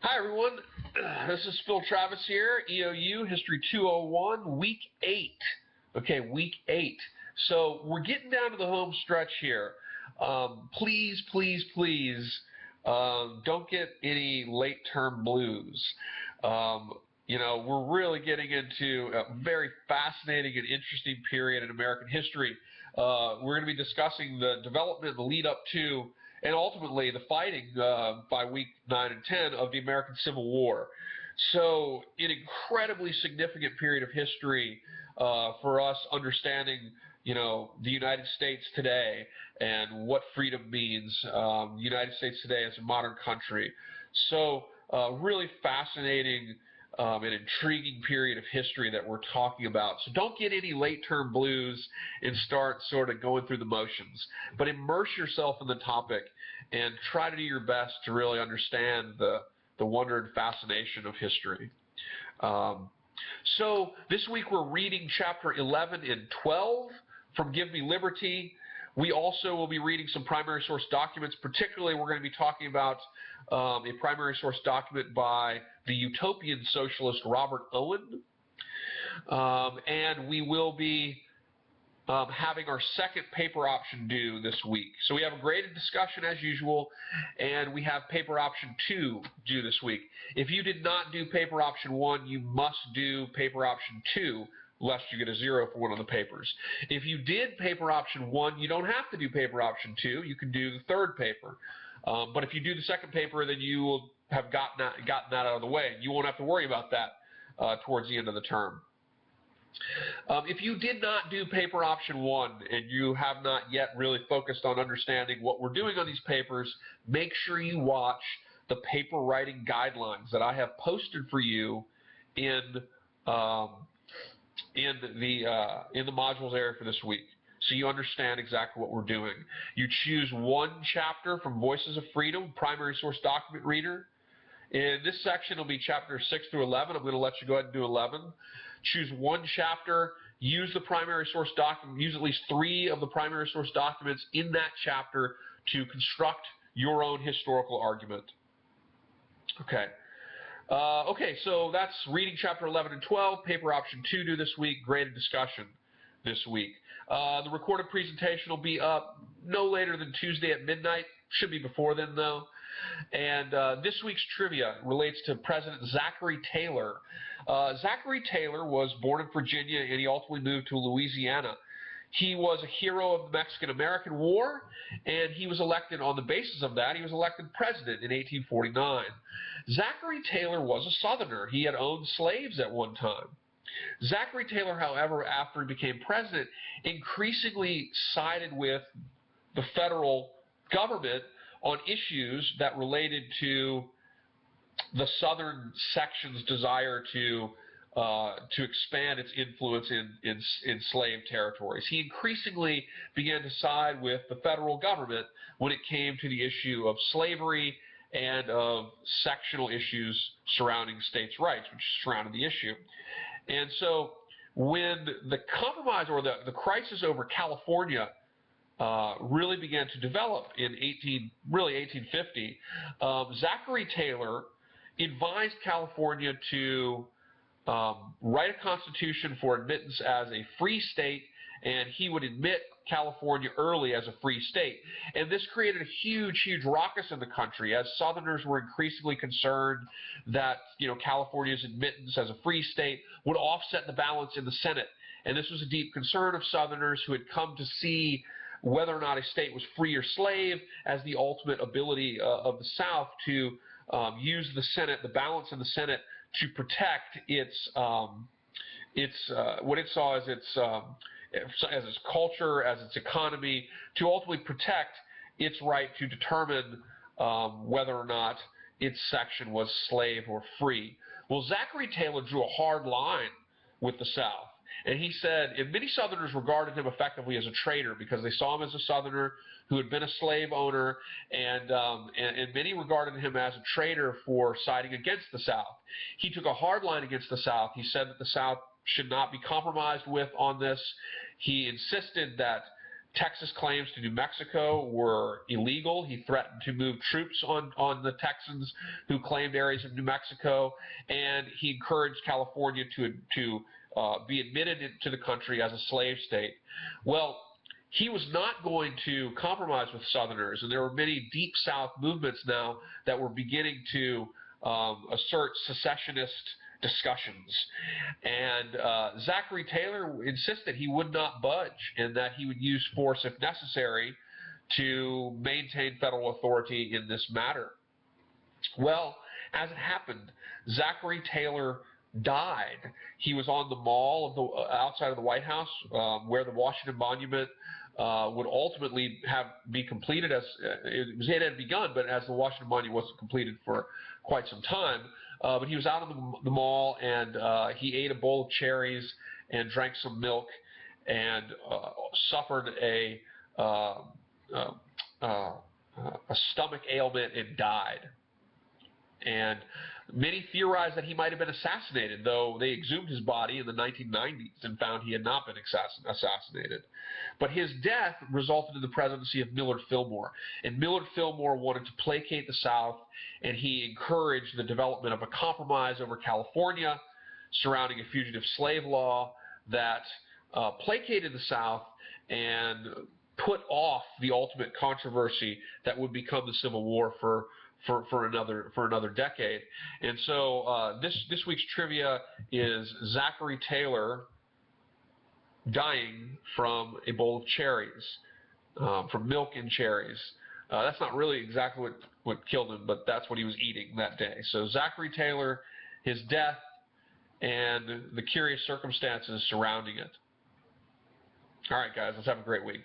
Hi everyone, this is Phil Travis here, EOU History 201, Week 8. Okay, Week 8. So we're getting down to the home stretch here. Please don't get any late-term blues. We're really getting into a very fascinating and interesting period in American history. We're going to be discussing the development, the lead up to, and ultimately the fighting by week 9 and 10 of the American Civil War. So an incredibly significant period of history for us understanding, the United States today and what freedom means, the United States today as a modern country. So really fascinating an intriguing period of history that we're talking about. So don't get any late-term blues and start sort of going through the motions, but immerse yourself in the topic and try to do your best to really understand the wonder and fascination of history. So this week we're reading chapter 11 and 12 from Give Me Liberty. We also will be reading some primary source documents. Particularly, we're going to be talking about a primary source document by the utopian socialist Robert Owen. And we will be having our second paper option due this week. So we have a graded discussion as usual, and we have paper option 2 due this week. If you did not do paper option 1, you must do paper option 2, lest you get a 0 for one of the papers. If you did paper option 1, you don't have to do paper option 2. You can do the third paper. But if you do the second paper, then you will have gotten that out of the way. You won't have to worry about that towards the end of the term. If you did not do paper option 1 and you have not yet really focused on understanding what we're doing on these papers, make sure you watch the paper writing guidelines that I have posted for you in the modules area for this week, so you understand exactly what we're doing. You choose one chapter from Voices of Freedom, primary source document reader. In this section, it'll be chapters 6 through 11. I'm going to let you go ahead and do 11. Choose one chapter. Use the primary source document. Use at least 3 of the primary source documents in that chapter to construct your own historical argument. Okay. Okay, so that's reading chapter 11 and 12, paper option 2 due this week, graded discussion this week. The recorded presentation will be up no later than Tuesday at midnight. Should be before then, though. And this week's trivia relates to President Zachary Taylor. Zachary Taylor was born in Virginia, and he ultimately moved to Louisiana. He was a hero of the Mexican-American War, and he was elected on the basis of that. He was elected president in 1849. Zachary Taylor was a Southerner. He had owned slaves at one time. Zachary Taylor, however, after he became president, increasingly sided with the federal government on issues that related to the Southern section's desire to expand its influence in slave territories. He increasingly began to side with the federal government when it came to the issue of slavery and of sectional issues surrounding states' rights, which surrounded the issue. And so when the compromise or the crisis over California really began to develop in 1850, Zachary Taylor advised California to write a constitution for admittance as a free state, and he would admit California early as a free state. And this created a huge ruckus in the country, as Southerners were increasingly concerned that California's admittance as a free state would offset the balance in the Senate. And this was a deep concern of Southerners who had come to see whether or not a state was free or slave as the ultimate ability of the South to use the Senate, the balance in the Senate, to protect its what it saw as its culture, as its economy, to ultimately protect its right to determine whether or not its section was slave or free. Well, Zachary Taylor drew a hard line with the South. And he said, and many Southerners regarded him effectively as a traitor because they saw him as a Southerner who had been a slave owner, and many regarded him as a traitor for siding against the South. He took a hard line against the South. He said that the South should not be compromised with on this. He insisted that Texas claims to New Mexico were illegal. He threatened to move troops on the Texans who claimed areas of New Mexico, and he encouraged California to be admitted into the country as a slave state. Well, he was not going to compromise with Southerners, and there were many Deep South movements now that were beginning to assert secessionist discussions. And Zachary Taylor insisted he would not budge and that he would use force if necessary to maintain federal authority in this matter. Well, as it happened, Zachary Taylor died. He was on the mall outside of the White House where the Washington Monument would ultimately be completed. As it had begun, but as the Washington Monument wasn't completed for quite some time. But he was out on the mall, and he ate a bowl of cherries and drank some milk and suffered a stomach ailment and died. And many theorized that he might have been assassinated, though they exhumed his body in the 1990s and found he had not been assassinated. But his death resulted in the presidency of Millard Fillmore. And Millard Fillmore wanted to placate the South, and he encouraged the development of a compromise over California surrounding a fugitive slave law that placated the South and put off the ultimate controversy that would become the Civil War for another decade. And so this week's trivia is Zachary Taylor dying from a bowl of cherries, from milk and cherries. That's not really exactly what killed him, but that's what he was eating that day. So Zachary Taylor, his death, and the curious circumstances surrounding it. All right, guys, let's have a great week.